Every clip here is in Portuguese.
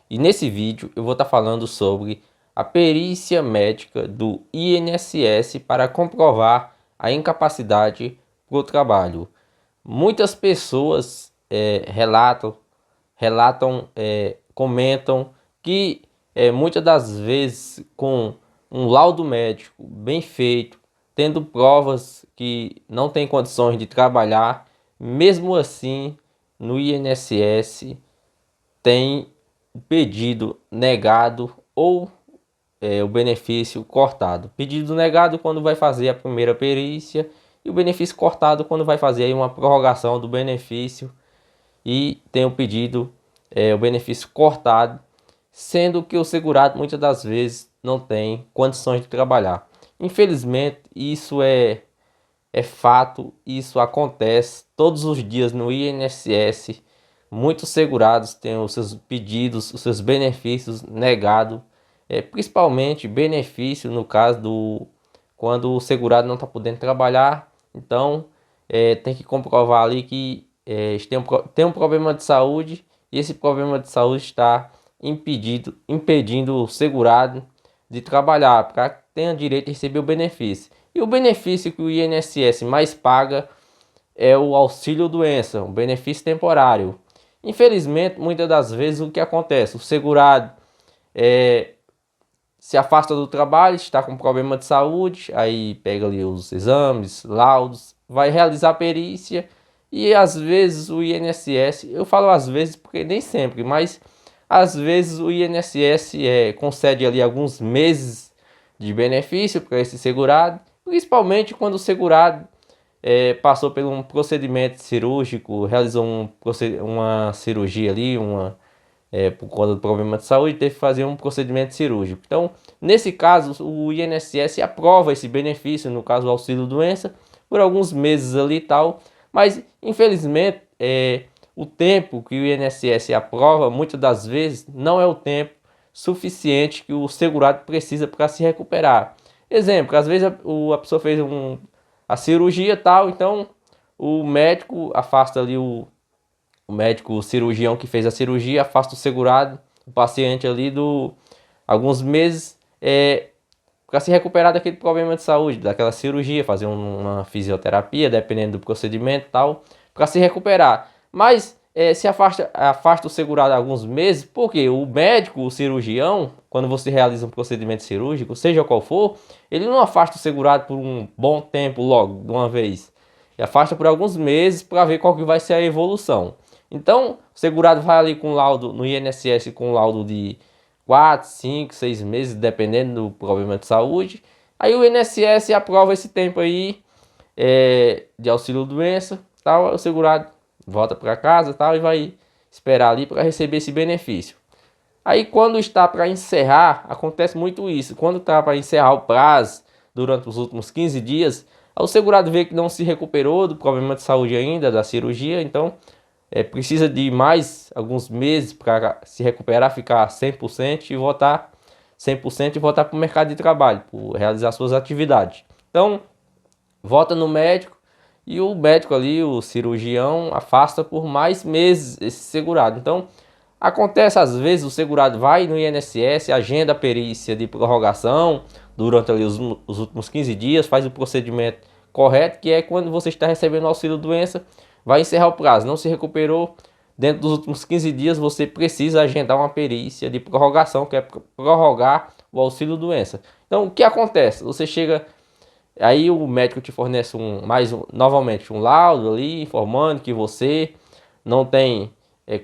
E nesse vídeo eu vou estar falando sobre a perícia médica do INSS para comprovar a incapacidade para o trabalho. Muitas pessoas comentam que muitas das vezes com um laudo médico bem feito, tendo provas que não tem condições de trabalhar, mesmo assim no INSS tem o pedido negado ou o benefício cortado. Pedido negado quando vai fazer a primeira perícia e o benefício cortado quando vai fazer aí uma prorrogação do benefício e tem o pedido, o benefício cortado, sendo que o segurado muitas das vezes não tem condições de trabalhar. Infelizmente, isso é fato, isso acontece todos os dias no INSS. Muitos segurados têm os seus pedidos, os seus benefícios negados, principalmente benefício no caso do quando o segurado não está podendo trabalhar. Então tem que comprovar ali que tem um problema de saúde e esse problema de saúde está impedindo o segurado de trabalhar para que tenha direito a receber o benefício. E o benefício que o INSS mais paga é o auxílio doença, um benefício temporário. Infelizmente, muitas das vezes o que acontece? O segurado se afasta do trabalho, está com problema de saúde, aí pega ali os exames, laudos, vai realizar a perícia e às vezes o INSS, eu falo às vezes porque nem sempre, mas às vezes o INSS concede ali alguns meses de benefício para esse segurado, principalmente quando o segurado passou por um procedimento cirúrgico, realizou uma cirurgia ali, por conta do problema de saúde, teve que fazer um procedimento cirúrgico. Então, nesse caso, o INSS aprova esse benefício, no caso o auxílio doença, por alguns meses ali e tal, mas infelizmente o tempo que o INSS aprova, muitas das vezes, não é o tempo suficiente que o segurado precisa para se recuperar. Exemplo, às vezes a pessoa fez a cirurgia e tal, então o médico afasta ali o médico o cirurgião que fez a cirurgia, afasta o segurado, o paciente ali do alguns meses para se recuperar daquele problema de saúde, daquela cirurgia, fazer uma fisioterapia, dependendo do procedimento e tal, para se recuperar. Mas se afasta o segurado alguns meses, porque o médico, o cirurgião, quando você realiza um procedimento cirúrgico, seja qual for, ele não afasta o segurado por um bom tempo logo, de uma vez. Ele afasta por alguns meses para ver qual que vai ser a evolução. Então, o segurado vai ali com laudo no INSS com laudo de 4, 5, 6 meses, dependendo do problema de saúde. Aí o INSS aprova esse tempo aí de auxílio doença, tal, o segurado volta para casa, tal, e vai esperar ali para receber esse benefício. Aí quando está para encerrar, acontece muito isso. Quando está para encerrar o prazo, durante os últimos 15 dias, o segurado vê que não se recuperou do problema de saúde ainda, da cirurgia, então precisa de mais alguns meses para se recuperar, ficar 100% e voltar 100% e voltar para o mercado de trabalho, para realizar suas atividades. Então, volta no médico e o médico ali, o cirurgião, afasta por mais meses esse segurado. Então, acontece às vezes o segurado vai no INSS, agenda a perícia de prorrogação durante ali os últimos 15 dias, faz o procedimento correto, que é quando você está recebendo o auxílio doença, vai encerrar o prazo, não se recuperou dentro dos últimos 15 dias, você precisa agendar uma perícia de prorrogação, que é prorrogar o auxílio doença. Então, o que acontece? Você chega, aí o médico te fornece novamente um laudo ali, informando que você não tem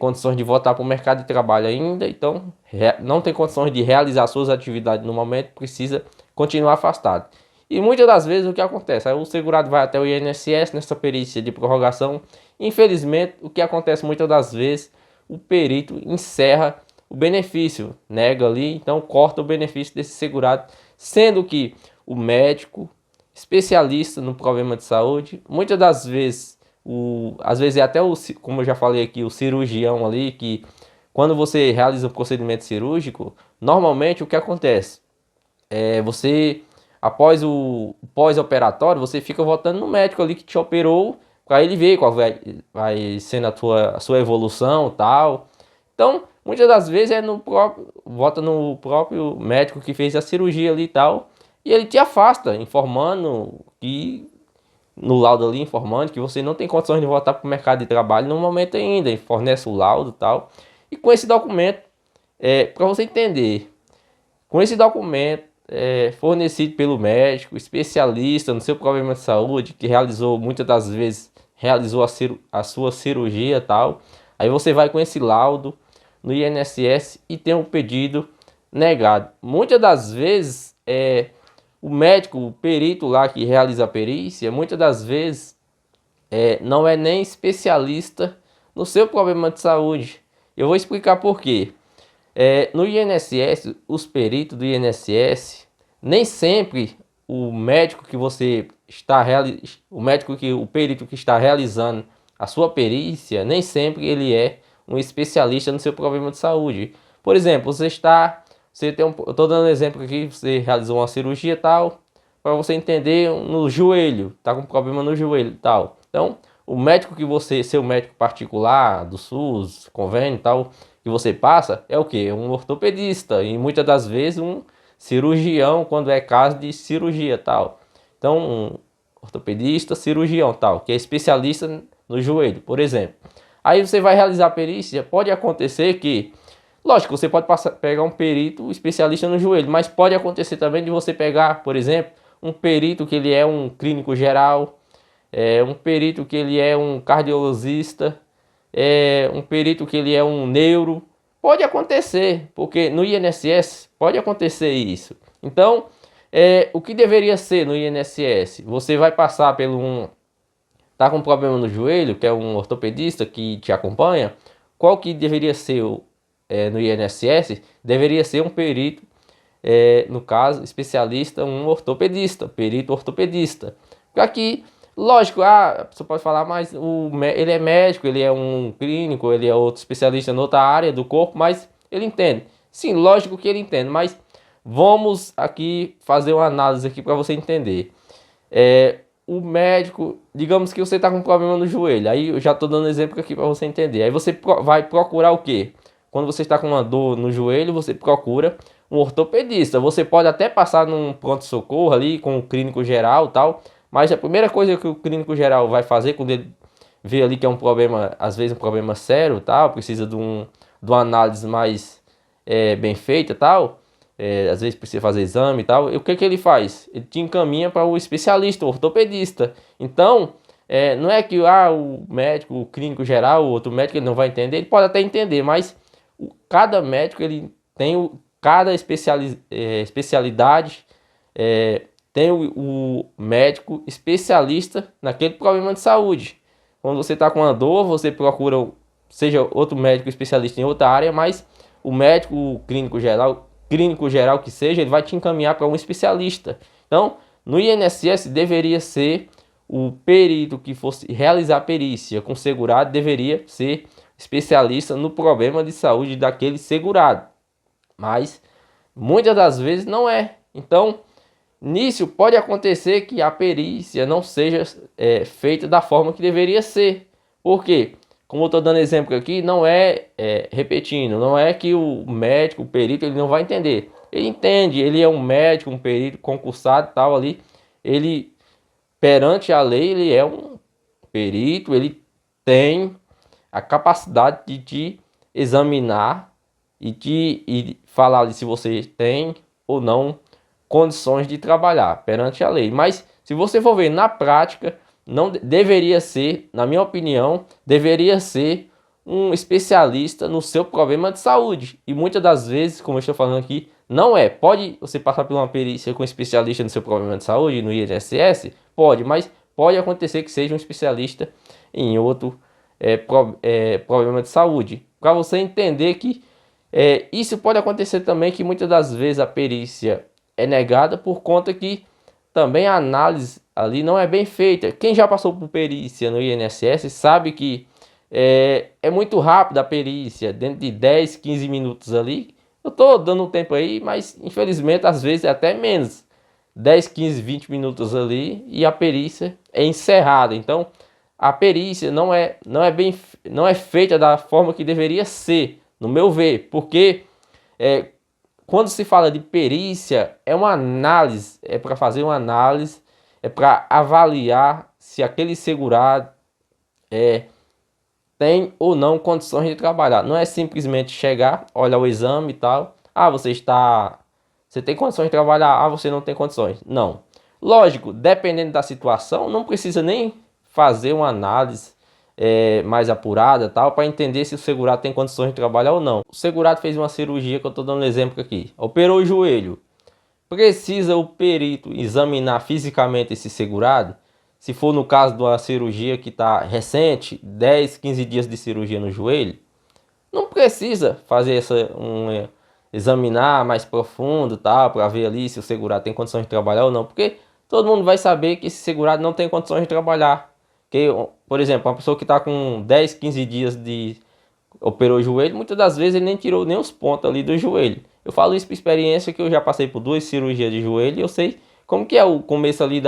condições de voltar para o mercado de trabalho ainda, então não tem condições de realizar suas atividades no momento, precisa continuar afastado. E muitas das vezes o que acontece? Aí o segurado vai até o INSS nessa perícia de prorrogação. Infelizmente, o que acontece muitas das vezes, o perito encerra o benefício, nega ali, então corta o benefício desse segurado, sendo que o médico, especialista no problema de saúde, muitas das vezes, às vezes é até como eu já falei aqui, o cirurgião ali, que quando você realiza um procedimento cirúrgico, normalmente o que acontece? Você após o pós-operatório, você fica voltando no médico ali que te operou, para ele ver qual vai sendo a sua evolução e tal. Então, muitas das vezes é no próprio, vota no próprio médico que fez a cirurgia ali e tal, e ele te afasta, informando que, no laudo ali, informando que você não tem condições de voltar para o mercado de trabalho no momento ainda, e fornece o laudo e tal. E com esse documento, para você entender, com esse documento fornecido pelo médico, especialista no seu problema de saúde, que realizou, muitas das vezes, realizou a sua cirurgia e tal, aí você vai com esse laudo no INSS e tem um pedido negado. Muitas das vezes, o médico, o perito lá que realiza a perícia, muitas das vezes não é nem especialista no seu problema de saúde. Eu vou explicar por quê. No INSS, os peritos do INSS, nem sempre o médico que você está o perito que está realizando a sua perícia, nem sempre ele é um especialista no seu problema de saúde. Por exemplo, eu estou dando um exemplo aqui, você realizou uma cirurgia e tal, para você entender, no joelho, tá com problema no joelho e tal. Então, o médico seu médico particular, do SUS, convênio e tal, que você passa, é o que? Um ortopedista e muitas das vezes um cirurgião, quando é caso de cirurgia tal. Então, um ortopedista, cirurgião tal, que é especialista no joelho, por exemplo. Aí você vai realizar a perícia, pode acontecer que, lógico, você pode pegar um perito especialista no joelho, mas pode acontecer também de você pegar, por exemplo, um perito que ele é um clínico geral, um perito que ele é um cardiologista, um perito que ele é um neuro. Pode acontecer, porque no INSS pode acontecer isso. Então, o que deveria ser no INSS? Você vai passar tá com problema no joelho, que é um ortopedista que te acompanha. Qual que deveria ser no INSS? Deveria ser um perito, no caso, especialista, um ortopedista, perito ortopedista. Aqui, lógico, você pode falar, mas ele é médico, ele é um clínico, ele é outro especialista em outra área do corpo, mas ele entende. Sim, lógico que ele entende, mas vamos aqui fazer uma análise aqui para você entender. O médico, digamos que você está com um problema no joelho, aí eu já estou dando exemplo aqui para você entender. Aí você vai procurar o quê? Quando você está com uma dor no joelho, você procura um ortopedista. Você pode até passar num pronto-socorro ali com o clínico geral e tal, mas a primeira coisa que o clínico geral vai fazer quando ele vê ali que é um problema, às vezes um problema sério, tal, precisa de uma análise mais bem feita, tal, às vezes precisa fazer exame e tal, e o que ele faz? Ele te encaminha para o especialista, o ortopedista. Então, não é que o médico, o clínico geral, o outro médico ele não vai entender, ele pode até entender, mas cada médico ele tem cada especialidade, tem o médico especialista naquele problema de saúde. Quando você está com uma dor, você procura, seja outro médico especialista em outra área, mas o médico, o clínico geral que seja, ele vai te encaminhar para um especialista. Então, no INSS deveria ser o perito que fosse realizar a perícia com segurado, deveria ser especialista no problema de saúde daquele segurado. Mas muitas das vezes não é. Então, nisso pode acontecer que a perícia não seja feita da forma que deveria ser. Por quê? Como eu estou dando exemplo aqui, não repetindo, não é que o médico, o perito, ele não vai entender. Ele entende, ele é um médico, um perito concursado e tal ali. Ele, perante a lei, ele é um perito, ele tem a capacidade de te examinar e falar ali se você tem ou não condições de trabalhar perante a lei. Mas se você for ver na prática, não deveria ser, na minha opinião, deveria ser um especialista no seu problema de saúde. E muitas das vezes, como eu estou falando aqui, não é. Pode você passar por uma perícia com um especialista no seu problema de saúde, no INSS? Pode, mas pode acontecer que seja um especialista em outro problema de saúde. Para você entender que isso pode acontecer também, que muitas das vezes a perícia é negada por conta que também a análise ali não é bem feita. Quem já passou por perícia no INSS sabe que é muito rápido a perícia, dentro de 10, 15 minutos ali. Eu estou dando um tempo aí, mas infelizmente às vezes é até menos. 10, 15, 20 minutos ali e a perícia é encerrada. Então, a perícia não é feita da forma que deveria ser no meu ver, porque quando se fala de perícia, é uma análise, é para fazer uma análise, é para avaliar se aquele segurado tem ou não condições de trabalhar. Não é simplesmente chegar, olhar o exame e tal. Ah, você tem condições de trabalhar. Ah, você não tem condições. Não. Lógico, dependendo da situação, não precisa nem fazer uma análise mais apurada tal para entender se o segurado tem condições de trabalhar ou não. O segurado fez uma cirurgia, que eu estou dando um exemplo aqui. Operou o joelho. Precisa o perito examinar fisicamente esse segurado? Se for no caso de uma cirurgia que está recente, 10, 15 dias de cirurgia no joelho, não precisa fazer examinar mais profundo, tal, para ver ali se o segurado tem condições de trabalhar ou não, porque todo mundo vai saber que esse segurado não tem condições de trabalhar. Que, por exemplo, uma pessoa que está com 10, 15 dias de operou o joelho, muitas das vezes ele nem tirou nem os pontos ali do joelho. Eu falo isso por experiência, que eu já passei por 2 cirurgias de joelho e eu sei como que é o começo ali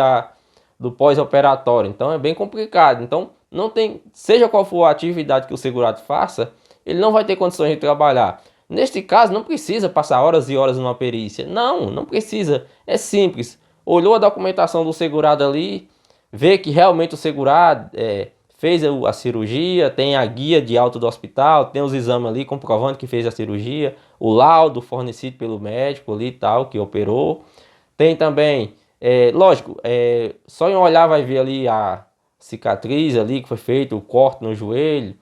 do pós-operatório. Então é bem complicado. Então não tem, seja qual for a atividade que o segurado faça, ele não vai ter condições de trabalhar. Neste caso não precisa passar horas e horas numa perícia. Não precisa. É simples. Olhou a documentação do segurado ali, vê que realmente o segurado fez a cirurgia, tem a guia de alta do hospital, tem os exames ali comprovando que fez a cirurgia, o laudo fornecido pelo médico ali e tal, que operou. Tem também, lógico, só em olhar vai ver ali a cicatriz ali que foi feito, o corte no joelho,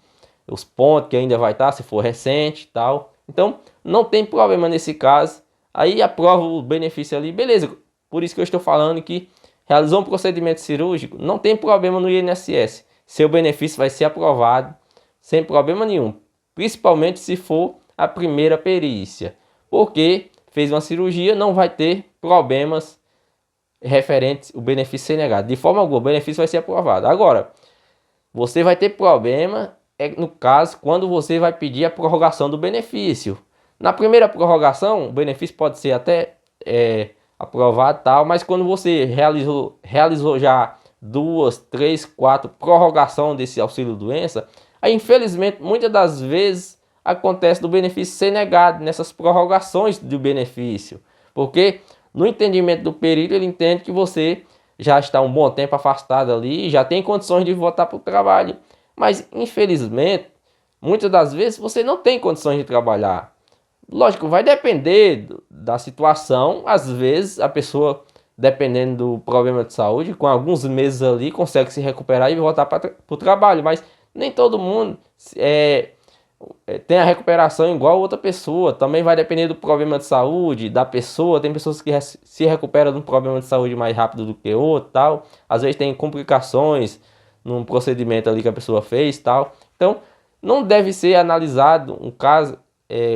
os pontos que ainda vai estar, se for recente e tal. Então, não tem problema nesse caso. Aí aprova o benefício ali, beleza. Por isso que eu estou falando que realizou um procedimento cirúrgico, não tem problema no INSS. Seu benefício vai ser aprovado sem problema nenhum. Principalmente se for a primeira perícia. Porque fez uma cirurgia, não vai ter problemas referentes o benefício ser negado. De forma alguma, o benefício vai ser aprovado. Agora, você vai ter problema no caso quando você vai pedir a prorrogação do benefício. Na primeira prorrogação, o benefício pode ser até aprovado tal, mas quando você realizou já 2, 3, 4 prorrogação desse auxílio doença, aí infelizmente muitas das vezes acontece do benefício ser negado nessas prorrogações do benefício, porque no entendimento do perito ele entende que você já está um bom tempo afastado ali, já tem condições de voltar para o trabalho, mas infelizmente muitas das vezes você não tem condições de trabalhar. Lógico, vai depender da situação. Às vezes a pessoa, dependendo do problema de saúde, com alguns meses ali consegue se recuperar e voltar para o trabalho, mas nem todo mundo tem a recuperação igual a outra pessoa. Também vai depender do problema de saúde da pessoa. Tem pessoas que se recuperam de um problema de saúde mais rápido do que outro, tal. Às vezes tem complicações num procedimento ali que a pessoa fez, tal. Então, não deve ser analisado um caso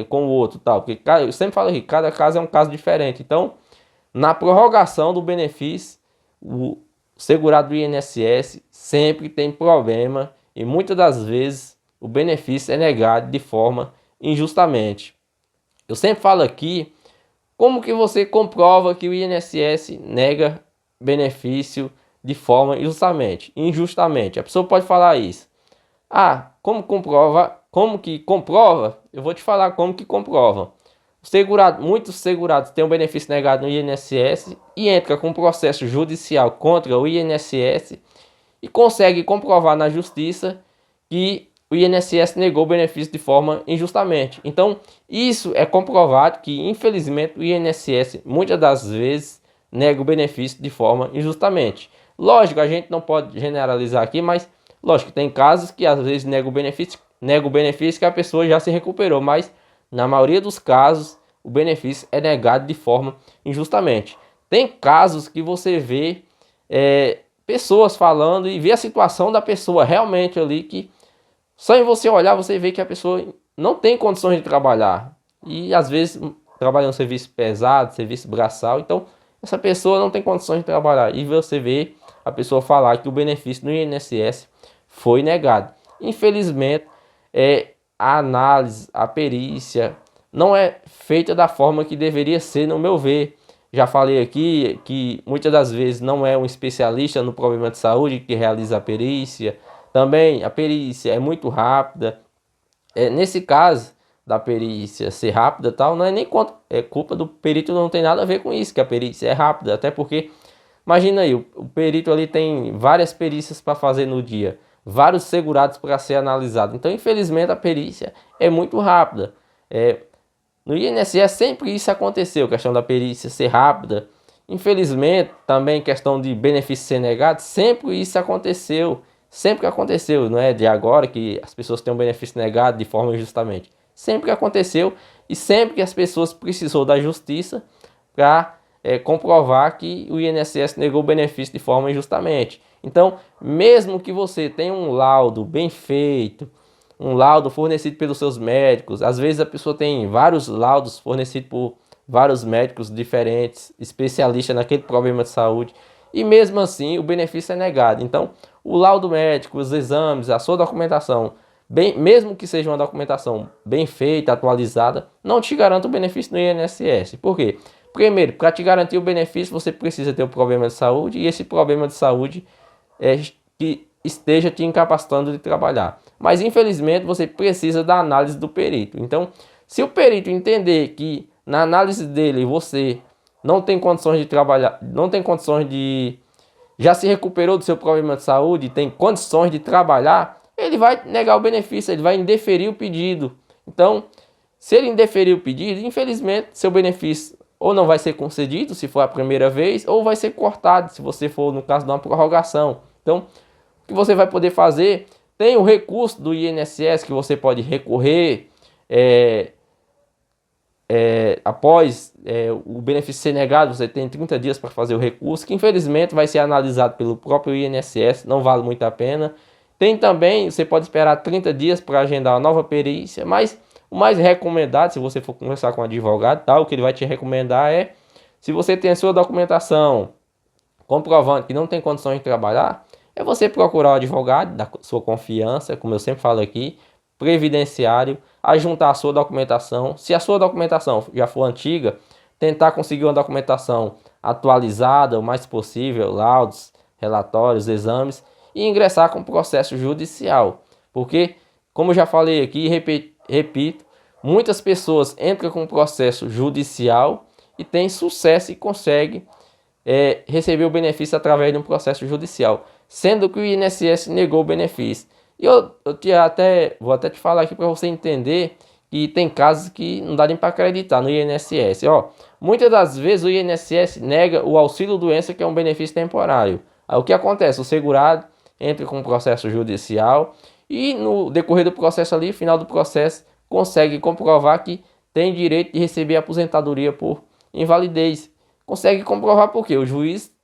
com o outro, tal, porque eu sempre falo que cada caso é um caso diferente. Então, na prorrogação do benefício, o segurado do INSS sempre tem problema e muitas das vezes o benefício é negado de forma injustamente. Eu sempre falo aqui, como que você comprova que o INSS nega benefício de forma injustamente? A pessoa pode falar isso. Ah, como comprova? Como que comprova? Eu vou te falar como que comprova. Muitos segurados têm um benefício negado no INSS e entra com processo judicial contra o INSS e consegue comprovar na justiça que o INSS negou o benefício de forma injustamente. Então, isso é comprovado que, infelizmente, o INSS muitas das vezes nega o benefício de forma injustamente. Lógico, a gente não pode generalizar aqui, mas lógico, tem casos que às vezes nega o benefício que a pessoa já se recuperou, mas na maioria dos casos o benefício é negado de forma injustamente. Tem casos que você vê pessoas falando e vê a situação da pessoa realmente ali, que só em você olhar você vê que a pessoa não tem condições de trabalhar. E às vezes trabalha um serviço pesado, serviço braçal, então essa pessoa não tem condições de trabalhar. E você vê a pessoa falar que o benefício no INSS foi negado. Infelizmente, a análise, a perícia não é feita da forma que deveria ser, no meu ver. Já falei aqui que muitas das vezes não é um especialista no problema de saúde que realiza a perícia. Também a perícia é muito rápida. Nesse caso, da perícia ser rápida e tal, não é nem conta, é culpa do perito, não tem nada a ver com isso, que a perícia é rápida, até porque, imagina aí, o perito ali tem várias perícias para fazer no dia, vários segurados para ser analisado, então infelizmente a perícia é muito rápida. No INSS sempre isso aconteceu, questão da perícia ser rápida, infelizmente também questão de benefício ser negado, sempre isso aconteceu, sempre aconteceu, não é de agora que as pessoas têm um benefício negado de forma injustamente. Sempre aconteceu e sempre que as pessoas precisou da justiça para comprovar que o INSS negou o benefício de forma injustamente. Então, mesmo que você tenha um laudo bem feito, um laudo fornecido pelos seus médicos, às vezes a pessoa tem vários laudos fornecidos por vários médicos diferentes, especialistas naquele problema de saúde, e mesmo assim o benefício é negado. Então, o laudo médico, os exames, a sua documentação, mesmo que seja uma documentação bem feita, atualizada, não te garante o benefício no INSS. Por quê? Primeiro, para te garantir o benefício, você precisa ter um problema de saúde, e esse problema de saúde que esteja te incapacitando de trabalhar. Mas infelizmente você precisa da análise do perito. Então, se o perito entender que na análise dele você não tem condições de trabalhar, não tem condições de, já se recuperou do seu problema de saúde, tem condições de trabalhar, ele vai negar o benefício, ele vai indeferir o pedido. Então, se ele indeferir o pedido, infelizmente seu benefício ou não vai ser concedido se for a primeira vez, ou vai ser cortado se você for no caso de uma prorrogação. Então, o que você vai poder fazer, tem o recurso do INSS que você pode recorrer após o benefício ser negado, você tem 30 dias para fazer o recurso, que infelizmente vai ser analisado pelo próprio INSS, não vale muito a pena. Tem também, você pode esperar 30 dias para agendar uma nova perícia, mas o mais recomendado, se você for conversar com um advogado, tá, o que ele vai te recomendar é, se você tem a sua documentação comprovando que não tem condições de trabalhar, é você procurar o advogado da sua confiança, como eu sempre falo aqui, previdenciário, a juntar a sua documentação. Se a sua documentação já for antiga, tentar conseguir uma documentação atualizada o mais possível, laudos, relatórios, exames, e ingressar com processo judicial. Porque, como eu já falei aqui, repito, muitas pessoas entram com processo judicial e têm sucesso e conseguem receber o benefício através de um processo judicial, sendo que o INSS negou o benefício. E eu vou até te falar aqui para você entender que tem casos que não dá nem para acreditar no INSS. Muitas das vezes o INSS nega o auxílio-doença, que é um benefício temporário. Aí o que acontece? O segurado entra com um processo judicial e no decorrer do processo ali, final do processo, consegue comprovar que tem direito de receber aposentadoria por invalidez. Consegue comprovar porque o juiz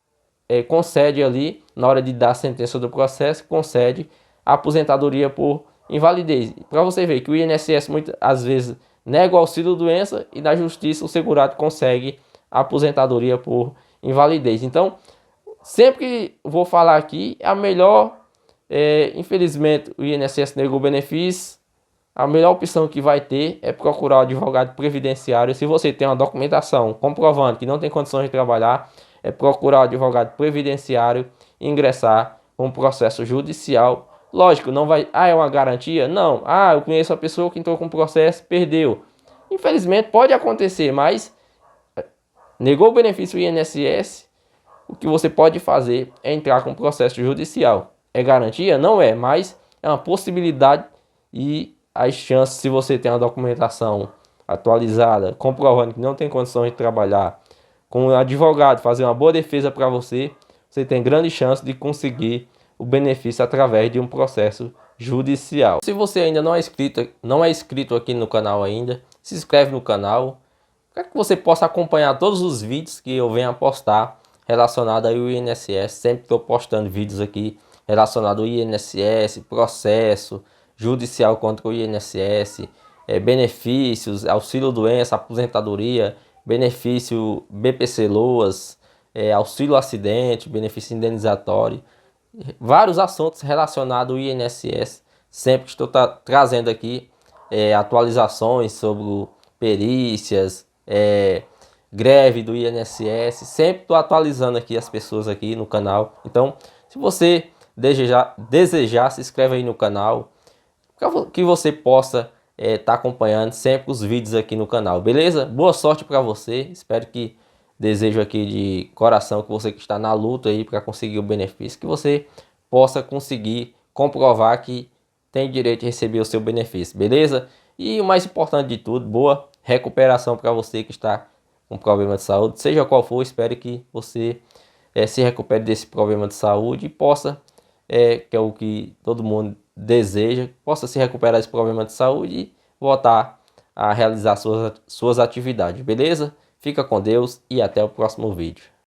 concede ali, na hora de dar a sentença do processo, concede a aposentadoria por invalidez. Para você ver que o INSS muitas vezes nega o auxílio-doença e na justiça o segurado consegue a aposentadoria por invalidez. Então, sempre que vou falar aqui, a melhor, infelizmente o INSS negou o benefício, a melhor opção que vai ter é procurar o advogado previdenciário. Se você tem uma documentação comprovando que não tem condições de trabalhar, é procurar o advogado previdenciário e ingressar com um processo judicial. Lógico, não vai... é uma garantia? Não. Eu conheço a pessoa que entrou com processo, perdeu. Infelizmente pode acontecer, mas negou o benefício INSS, o que você pode fazer é entrar com processo judicial. É garantia? Não é, mas é uma possibilidade e as chances, se você tem uma documentação atualizada, comprovando que não tem condições de trabalhar, com um advogado fazer uma boa defesa para você, você tem grande chance de conseguir o benefício através de um processo judicial. Se você ainda não é inscrito aqui no canal ainda, se inscreve no canal, para que você possa acompanhar todos os vídeos que eu venho a postar relacionados ao INSS. Sempre estou postando vídeos aqui relacionados ao INSS, processo judicial contra o INSS, benefícios, auxílio-doença, aposentadoria, benefício BPC-Loas, auxílio acidente, benefício indenizatório, vários assuntos relacionados ao INSS. Sempre estou trazendo aqui atualizações sobre perícias, greve do INSS, sempre estou atualizando aqui as pessoas aqui no canal. Então, se você desejar, se inscreve aí no canal, para que você possa tá acompanhando sempre os vídeos aqui no canal, beleza? Boa sorte para você, espero que desejo aqui de coração que você que está na luta aí para conseguir o benefício, que você possa conseguir comprovar que tem direito de receber o seu benefício, beleza? E o mais importante de tudo, boa recuperação para você que está com problema de saúde, seja qual for, espero que você se recupere desse problema de saúde e possa, que é o que todo mundo deseja, possa se recuperar desse problema de saúde e voltar a realizar suas atividades, beleza? Fica com Deus e até o próximo vídeo.